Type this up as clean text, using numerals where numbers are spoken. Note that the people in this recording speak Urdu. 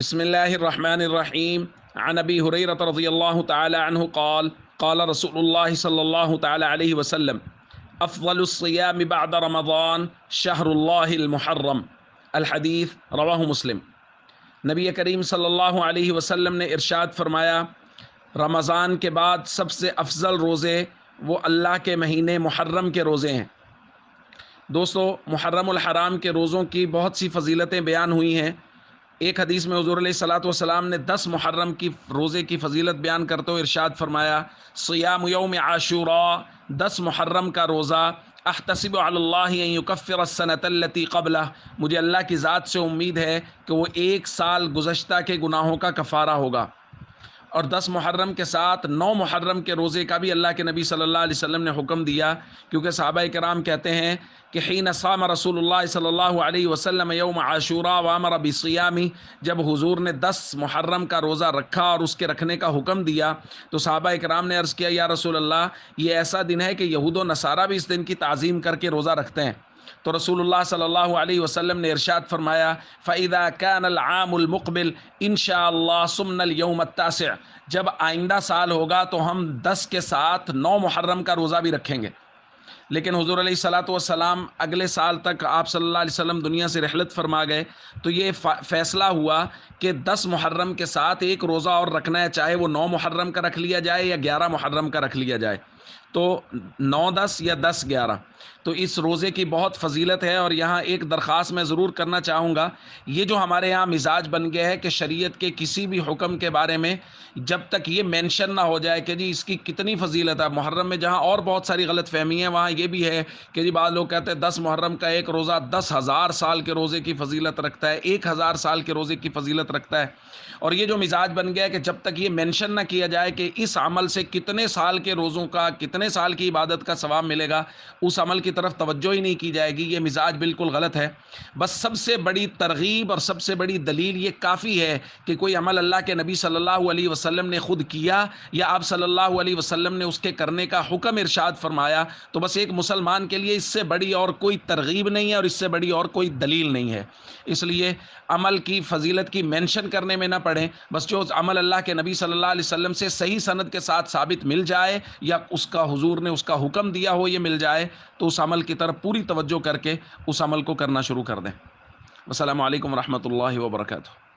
بسم الله الرحمن الرحيم عن أبي هريرة رضي الله تعالى عنه قال قال رسول الله صلى الله تعالى عليه وسلم أفضل الصيام بعد رمضان شهر الله المحرم الحديث رواه مسلم۔ نبی کریم صلی اللہ علیہ وسلم نے ارشاد فرمایا، رمضان کے بعد سب سے افضل روزے وہ اللہ کے مہینے محرم کے روزے ہیں۔ دوستو، محرم الحرام کے روزوں کی بہت سی فضیلتیں بیان ہوئی ہیں۔ ایک حدیث میں حضور علیہ الصلوۃ والسلام نے 10 محرم کی روزے کی فضیلت بیان کرتے ہوئے ارشاد فرمایا، صیام یوم عاشوراء، 10 محرم کا روزہ، احتسب علی اللہ ان یکفر السنۃ التی قبلہ، مجھے اللہ کی ذات سے امید ہے کہ وہ 1 سال گزشتہ کے گناہوں کا کفارہ ہوگا۔ اور 10 محرم کے ساتھ 9 محرم کے روزے کا بھی اللہ کے نبی صلی اللہ علیہ وسلم نے حکم دیا، کیونکہ صحابہ کرام کہتے ہیں کہ حین صام رسول اللہ صلی اللہ علیہ وسلم یوم عاشوراء وامر بصیامہ، جب حضور نے 10 محرم کا روزہ رکھا اور اس کے رکھنے کا حکم دیا تو صحابہ کرام نے عرض کیا، یا رسول اللہ، یہ ایسا دن ہے کہ یہود و نصارہ بھی اس دن کی تعظیم کر کے روزہ رکھتے ہیں۔ تو رسول اللہ صلی اللہ علیہ وسلم نے ارشاد فرمایا، فَإِذَا كَانَ الْعَامُ الْمُقْبِلُ إِن شاء اللَّهُ صُمْنَا الْيَوْمَ التَّاسِعَ، جب آئندہ سال ہوگا تو ہم 10 کے ساتھ 9 محرم کا روزہ بھی رکھیں گے۔ لیکن حضور علیہ الصلوۃ والسلام اگلے سال تک آپ صلی اللہ علیہ وسلم دنیا سے رحلت فرما گئے، تو یہ فیصلہ ہوا کہ 10 محرم کے ساتھ ایک روزہ اور رکھنا ہے، چاہے وہ 9 محرم کا رکھ لیا جائے یا 11 محرم کا رکھ لیا جائے، تو 9-10 یا 10-11۔ تو اس روزے کی بہت فضیلت ہے۔ اور یہاں ایک درخواست میں ضرور کرنا چاہوں گا، یہ جو ہمارے یہاں مزاج بن گیا ہے کہ شریعت کے کسی بھی حکم کے بارے میں جب تک یہ مینشن نہ ہو جائے کہ جی اس کی کتنی فضیلت ہے، محرم میں جہاں اور بہت ساری غلط فہمی ہیں وہاں یہ بھی ہے کہ جی بعض لوگ کہتے ہیں 10 محرم کا ایک روزہ 10,000 سال کے روزے کی فضیلت رکھتا ہے، 1,000 سال کے روزے کی فضیلت رکھتا ہے۔ اور یہ جو مزاج بن گیا ہے کہ جب تک یہ مینشن نہ کیا جائے کہ اس عمل سے کتنے سال کے روزوں کا، کتنے سال کی عبادت کا ثواب ملے گا، اس عمل کی طرف توجہ ہی نہیں کی جائے گی، یہ مزاج بالکل غلط ہے۔ بس سب سے بڑی ترغیب اور سب سے بڑی دلیل یہ کافی ہے کہ کوئی عمل اللہ کے نبی صلی اللہ علیہ وسلم نے خود کیا یا آپ صلی اللہ علیہ وسلم نے اس کے کرنے کا حکم ارشاد فرمایا، تو بس ایک مسلمان کے لیے اس سے بڑی اور کوئی ترغیب نہیں ہے اور اس سے بڑی اور کوئی دلیل نہیں ہے۔ اس لیے عمل کی فضیلت کی مینشن کرنے میں نہ پڑیں، بس جو عمل اللہ کے نبی صلی اللہ علیہ وسلم سے صحیح سند کے ساتھ ثابت مل جائے یا اس کا حضور نے اس کا حکم دیا ہو یہ مل جائے، تو اس عمل کی طرف پوری توجہ کر کے اس عمل کو کرنا شروع کر دیں۔ السلام علیکم ورحمۃ اللہ وبرکاتہ۔